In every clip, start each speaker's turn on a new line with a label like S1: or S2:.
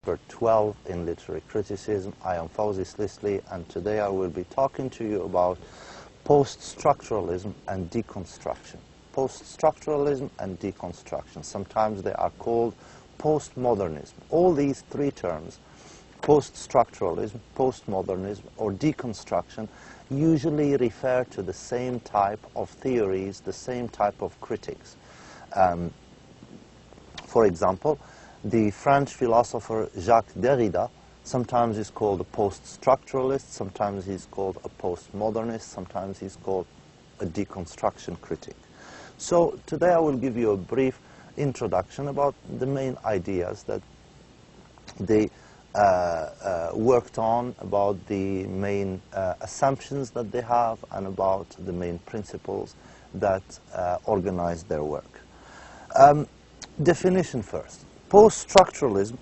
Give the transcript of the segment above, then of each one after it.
S1: Number 12 in literary criticism. I am Fawzi Slisley, and today I will be talking to you about post-structuralism and deconstruction. Post-structuralism and deconstruction. Sometimes they are called postmodernism. All these three terms, post-structuralism, postmodernism, or deconstruction, usually refer to the same type of theories, the same type of critics. For example, the French philosopher Jacques Derrida sometimes is called a post-structuralist, sometimes he's called a postmodernist, sometimes he's called a deconstruction critic. So today I will give you a brief introduction about the main ideas that they worked on, about the main assumptions that they have, and about the main principles that organize their work. Definition first. Post-structuralism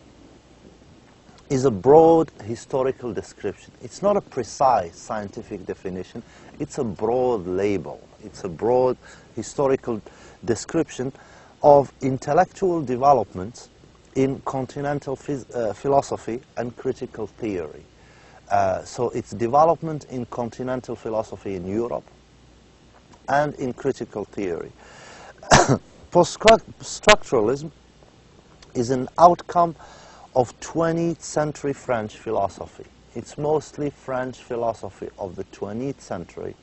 S1: is a broad historical description. It's not a precise scientific definition. It's a broad label. It's a broad historical description of intellectual developments in continental philosophy and critical theory. So it's development in continental philosophy in Europe and in critical theory. Post-structuralism is an outcome of 20th century French philosophy. It's mostly French philosophy of the 20th century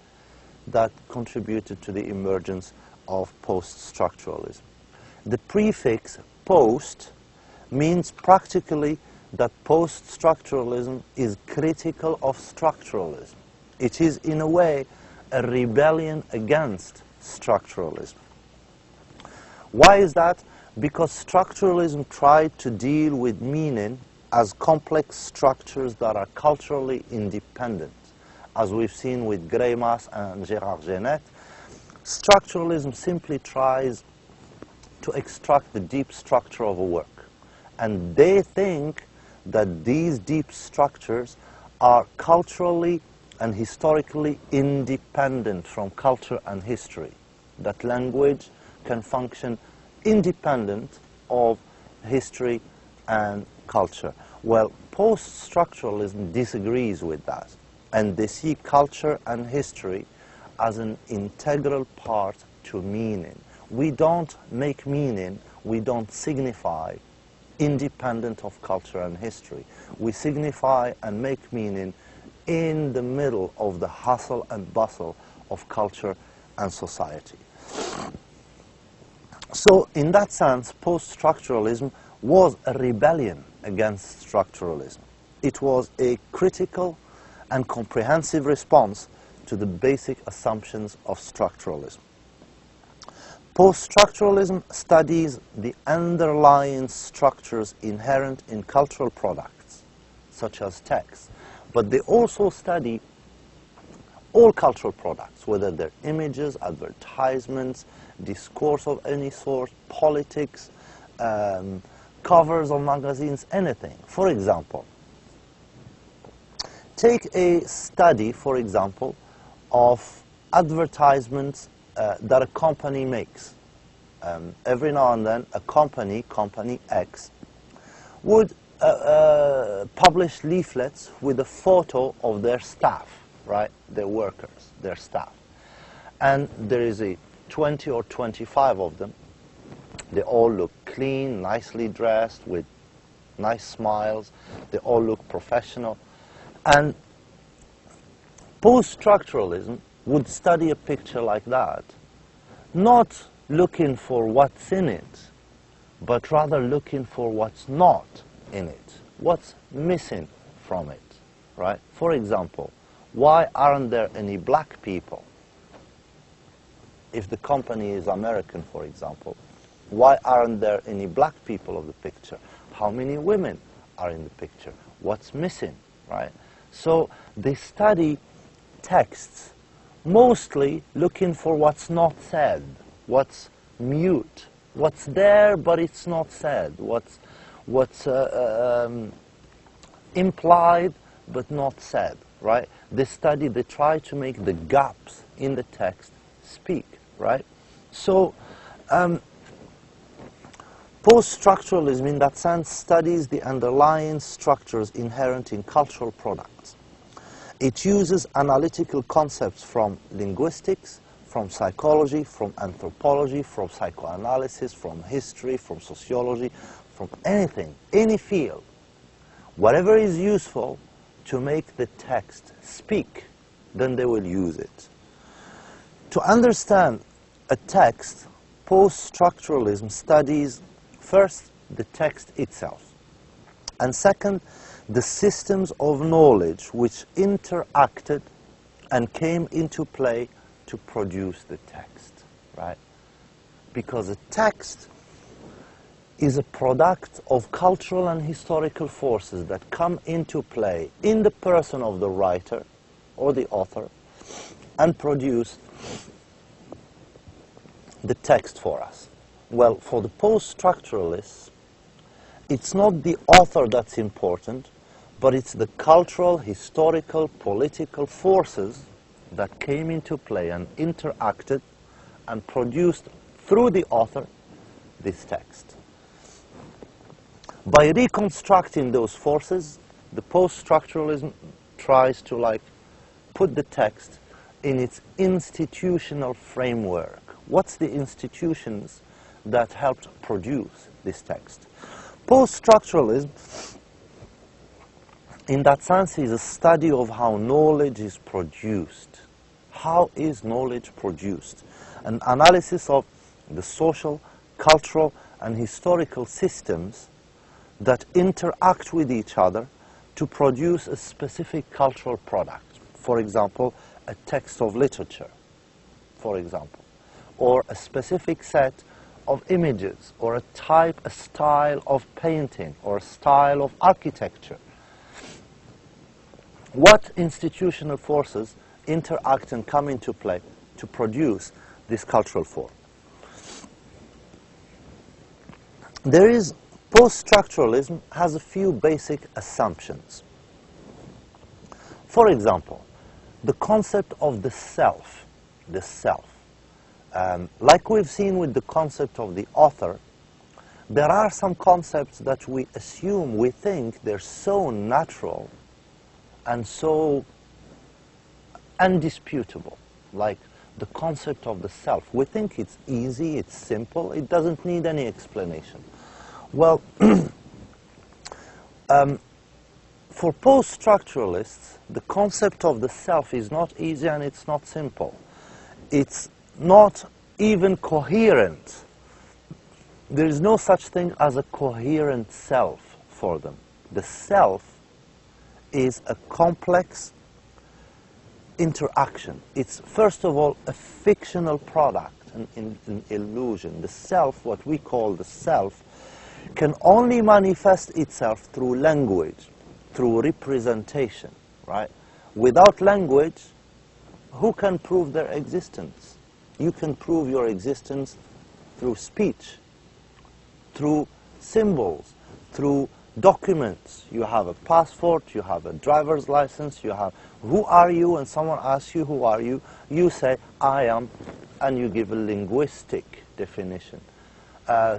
S1: that contributed to the emergence of post-structuralism. The prefix post means practically that post-structuralism is critical of structuralism. It is, in a way, a rebellion against structuralism. Why is that? Because structuralism tried to deal with meaning as complex structures that are culturally independent. As we've seen with Greimas and Gérard Genette, structuralism simply tries to extract the deep structure of a work. And they think that these deep structures are culturally and historically independent from culture and history. That language can function independent of history and culture. Well, post-structuralism disagrees with that, and they see culture and history as an integral part to meaning. We don't make meaning, we don't signify independent of culture and history. We signify and make meaning in the middle of the hustle and bustle of culture and society. So, in that sense, post-structuralism was a rebellion against structuralism. It was a critical and comprehensive response to the basic assumptions of structuralism. Post-structuralism studies the underlying structures inherent in cultural products, such as texts, but they also study all cultural products, whether they're images, advertisements, discourse of any sort, politics, covers of magazines, anything. For example, take a study, for example, of advertisements that a company makes. Every now and then, a company X, would publish leaflets with a photo of their staff, right? Their workers, their staff. And there is a 20 or 25 of them. They all look clean, nicely dressed, with nice smiles. They all look professional. And post-structuralism would study a picture like that, not looking for what's in it, but rather looking for what's not in it, what's missing from it, right? For example, why aren't there any black people? If the company is American, for example, why aren't there any black people of the picture? How many women are in the picture? What's missing, right? So they study texts, mostly looking for what's not said, what's mute, what's there but it's not said, what's implied but not said, right? They try to make the gaps in the text speak, right? So Post-structuralism, in that sense, studies the underlying structures inherent in cultural products. It uses analytical concepts from linguistics, from psychology, from anthropology, from psychoanalysis, from history, from sociology, from anything, any field, whatever is useful to make the text speak, then they will use it. To understand a text, post-structuralism studies first the text itself, and second, the systems of knowledge which interacted and came into play to produce the text, right? Because a text is a product of cultural and historical forces that come into play in the person of the writer or the author and produce the text for us. Well, for the post-structuralists, it's not the author that's important, but it's the cultural, historical, political forces that came into play and interacted and produced through the author this text. By reconstructing those forces, the post-structuralism tries to put the text in its institutional framework. What's the institutions that helped produce this text? Post-structuralism, in that sense, is a study of how knowledge is produced. How is knowledge produced? An analysis of the social, cultural, and historical systems that interact with each other to produce a specific cultural product. For example, a text of literature, for example, or a specific set of images, or a type, a style of painting, or a style of architecture. What institutional forces interact and come into play to produce this cultural form? Post-structuralism has a few basic assumptions. For example, the concept of the self, like we've seen with the concept of the author, there are some concepts that we assume, we think they're so natural and so undisputable, like the concept of the self. We think it's easy, it's simple, it doesn't need any explanation. Well, for post-structuralists, the concept of the self is not easy and it's not simple. It's not even coherent. There is no such thing as a coherent self for them. The self is a complex interaction. It's, first of all, a fictional product, an illusion. The self, what we call the self, can only manifest itself through language, through representation, right? Without language, who can prove their existence? You can prove your existence through speech, through symbols, through documents. You have a passport, you have a driver's license, you have, who are you? And someone asks you, who are you? You say, I am, and you give a linguistic definition.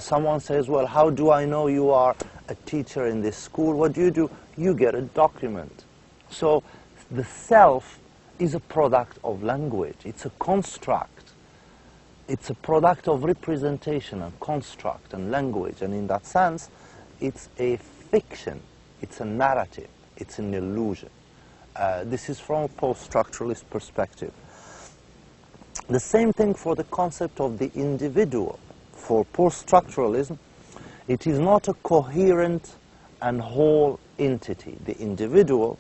S1: Someone says, well, how do I know you are a teacher in this school? What do? You get a document. So the self is a product of language. It's a construct. It's a product of representation and construct and language. And in that sense, it's a fiction. It's a narrative. It's an illusion. This is from a post-structuralist perspective. The same thing for the concept of the individual. For post-structuralism, it is not a coherent and whole entity. The individual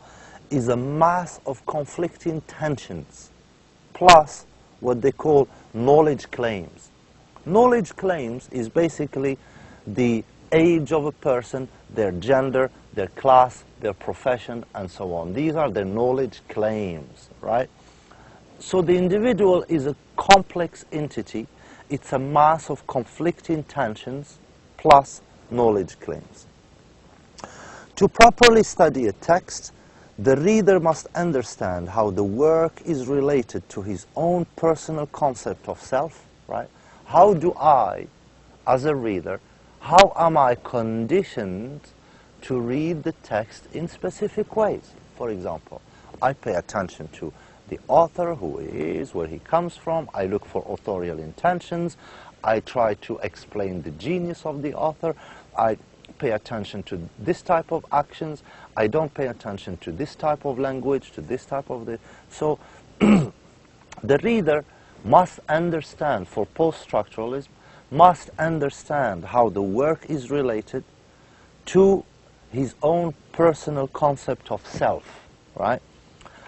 S1: is a mass of conflicting tensions, plus what they call knowledge claims. Knowledge claims is basically the age of a person, their gender, their class, their profession, and so on. These are their knowledge claims, right? So the individual is a complex entity. It's a mass of conflicting tensions plus knowledge claims. To properly study a text, the reader must understand how the work is related to his own personal concept of self, right? How do I, as a reader, how am I conditioned to read the text in specific ways? For example, I pay attention to the author, who he is, where he comes from. I look for authorial intentions. I try to explain the genius of the author. I pay attention to this type of actions. I don't pay attention to this type of language, to this type of the... So the reader must understand, for post-structuralism, must understand how the work is related to his own personal concept of self, right?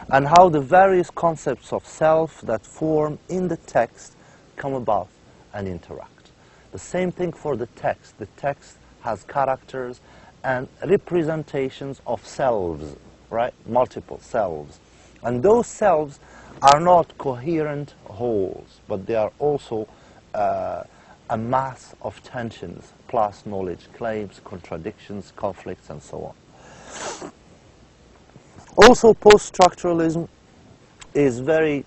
S1: And how the various concepts of self that form in the text come about and interact. The same thing for the text. The text has characters and representations of selves, right? Multiple selves. And those selves are not coherent wholes, but they are also a mass of tensions, plus knowledge claims, contradictions, conflicts, and so on. Also, post-structuralism is very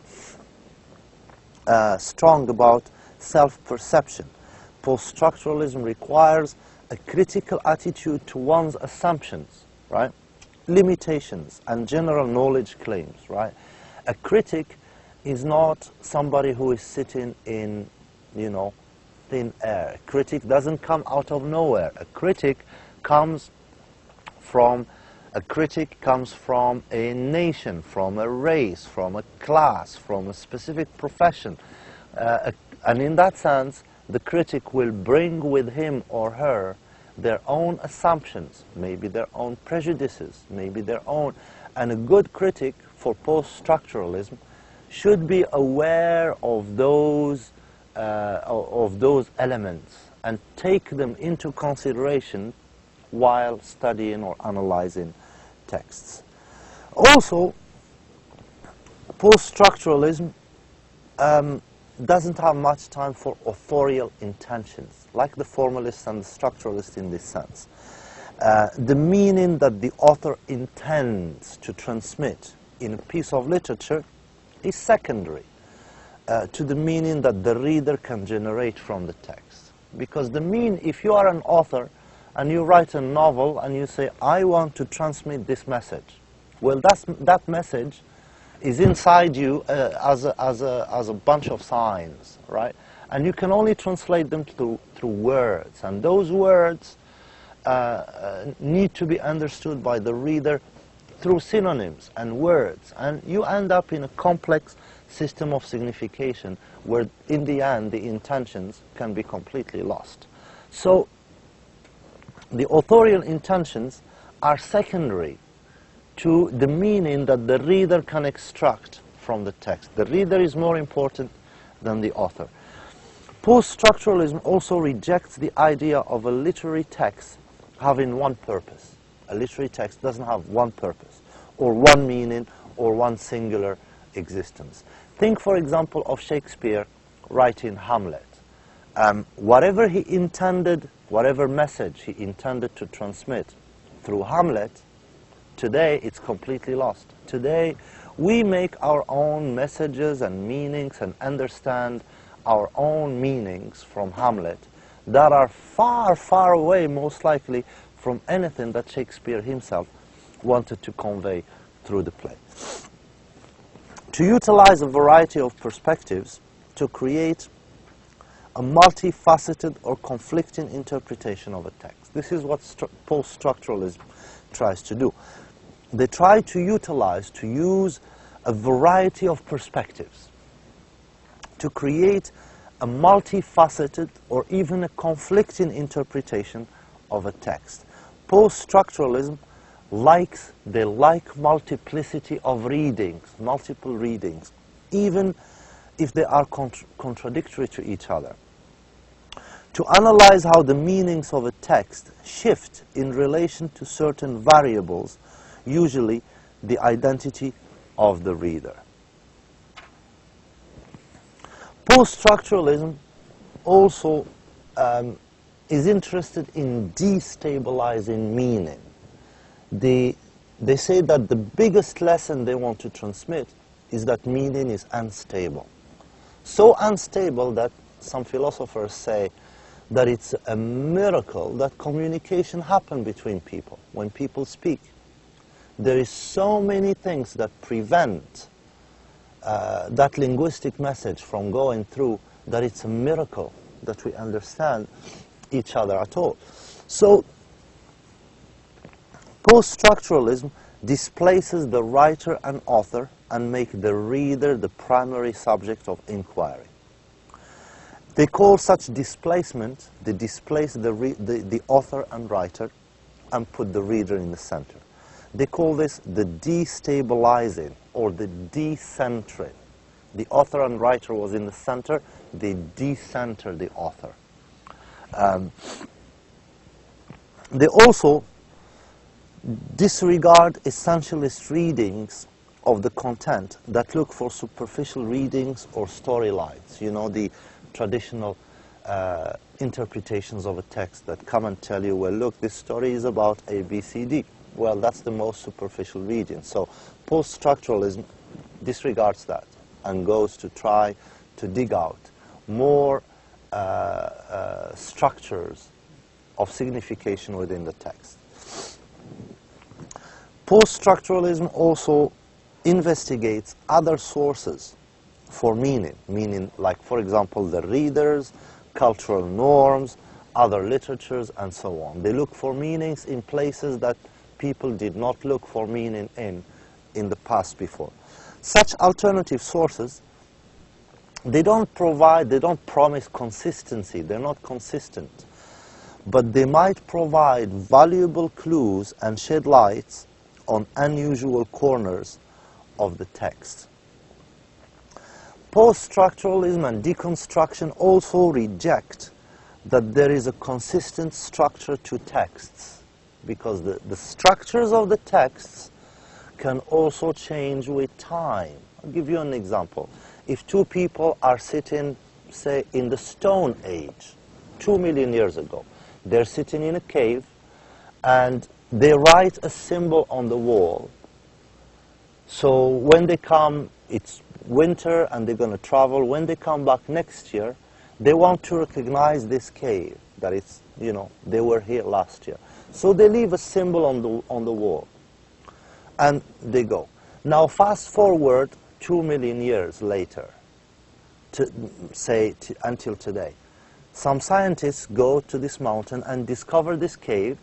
S1: strong about self-perception. Post-structuralism requires a critical attitude to one's assumptions, right? Limitations and general knowledge claims, right? A critic is not somebody who is sitting in, thin air. A critic doesn't come out of nowhere. A critic comes from a nation, from a race, from a class, from a specific profession. And in that sense, the critic will bring with him or her their own assumptions, maybe their own prejudices, maybe their own. And a good critic for post-structuralism should be aware of those elements and take them into consideration while studying or analyzing texts. Also, post-structuralism doesn't have much time for authorial intentions, like the formalists and the structuralists in this sense. The meaning that the author intends to transmit in a piece of literature is secondary to the meaning that the reader can generate from the text. Because if you are an author and you write a novel and you say, I want to transmit this message, well, that message is inside you as a bunch of signs, right? And you can only translate them through words. And those words need to be understood by the reader through synonyms and words. And you end up in a complex system of signification where, in the end, the intentions can be completely lost. So the authorial intentions are secondary to the meaning that the reader can extract from the text. The reader is more important than the author. Post-structuralism also rejects the idea of a literary text having one purpose. A literary text doesn't have one purpose, or one meaning, or one singular existence. Think, for example, of Shakespeare writing Hamlet. Whatever he intended, whatever message he intended to transmit through Hamlet, today it's completely lost. Today we make our own messages and meanings and understand our own meanings from Hamlet that are far, far away, most likely, from anything that Shakespeare himself wanted to convey through the play. To utilize a variety of perspectives to create a multifaceted or conflicting interpretation of a text. This is what post-structuralism tries to do. They try to use a variety of perspectives to create a multifaceted or even a conflicting interpretation of a text. Post-structuralism they like multiplicity of readings, multiple readings, even if they are contradictory to each other. To analyze how the meanings of a text shift in relation to certain variables, usually the identity of the reader. Post-structuralism also is interested in destabilizing meaning. They say that the biggest lesson they want to transmit is that meaning is unstable. So unstable that some philosophers say that it's a miracle that communication happens between people when people speak. There is so many things that prevent that linguistic message from going through, that it's a miracle that we understand each other at all. So post-structuralism displaces the writer and author and make the reader the primary subject of inquiry. They call such displacement, they displace the author and writer and put the reader in the center. They call this the destabilizing or the decentering. The author and writer was in the center, they decenter the author. They also disregard essentialist readings of the content that look for superficial readings or storylines. You know, the traditional interpretations of a text that come and tell you, well, look, this story is about A, B, C, D. Well, that's the most superficial reading. So post-structuralism disregards that and goes to try to dig out more structures of signification within the text. Post-structuralism also investigates other sources for meaning like, for example, the readers, cultural norms, other literatures, and so on. They look for meanings in places that people did not look for meaning in the past before. Such alternative sources, they don't promise consistency, they're not consistent, but they might provide valuable clues and shed lights on unusual corners of the text. Post-structuralism and deconstruction also reject that there is a consistent structure to texts, because the structures of the texts can also change with time. I'll give you an example. If two people are sitting, say, in the Stone Age, 2 million years ago, they're sitting in a cave and they write a symbol on the wall. So when they come, it's winter and they're going to travel. When they come back next year, they want to recognize this cave, that it's, you know, they were here last year. So they leave a symbol on the wall and they go. Now fast forward 2 million years later, until today. Some scientists go to this mountain and discover this cave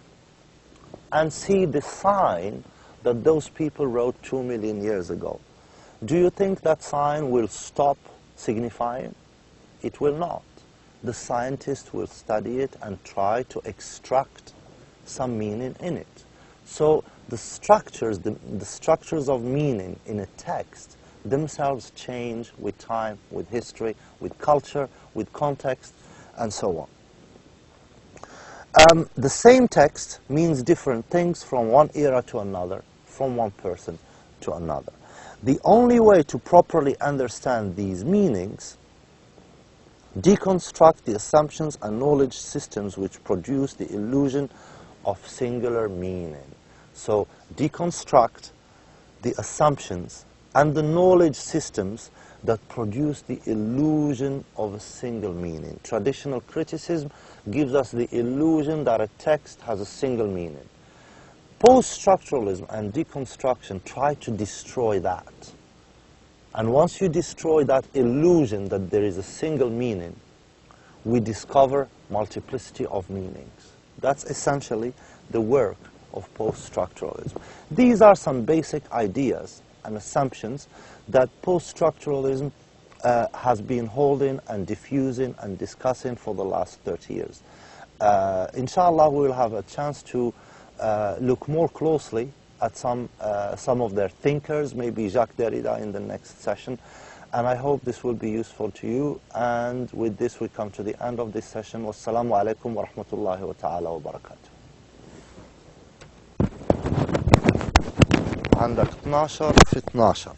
S1: and see the sign that those people wrote 2 million years ago. Do you think that sign will stop signifying? It will not. The scientist will study it and try to extract some meaning in it. So the structures of meaning in a text themselves change with time, with history, with culture, with context, and so on. The same text means different things from one era to another, from one person to another. The only way to properly understand these meanings, deconstruct the assumptions and knowledge systems which produce the illusion of singular meaning. So deconstruct the assumptions and the knowledge systems that produce the illusion of a single meaning. Traditional criticism gives us the illusion that a text has a single meaning. Post-structuralism and deconstruction try to destroy that. And once you destroy that illusion that there is a single meaning, we discover multiplicity of meanings. That's essentially the work of post-structuralism. These are some basic ideas and assumptions that post-structuralism has been holding and diffusing and discussing for the last 30 years. Inshallah, we will have a chance to look more closely at some of their thinkers, maybe Jacques Derrida in the next session, and I hope this will be useful to you. And with this we come to the end of this session. Wassalamu alaikum wa rahmatullahi wa ta'ala wa barakatuh. عندك 12 في 12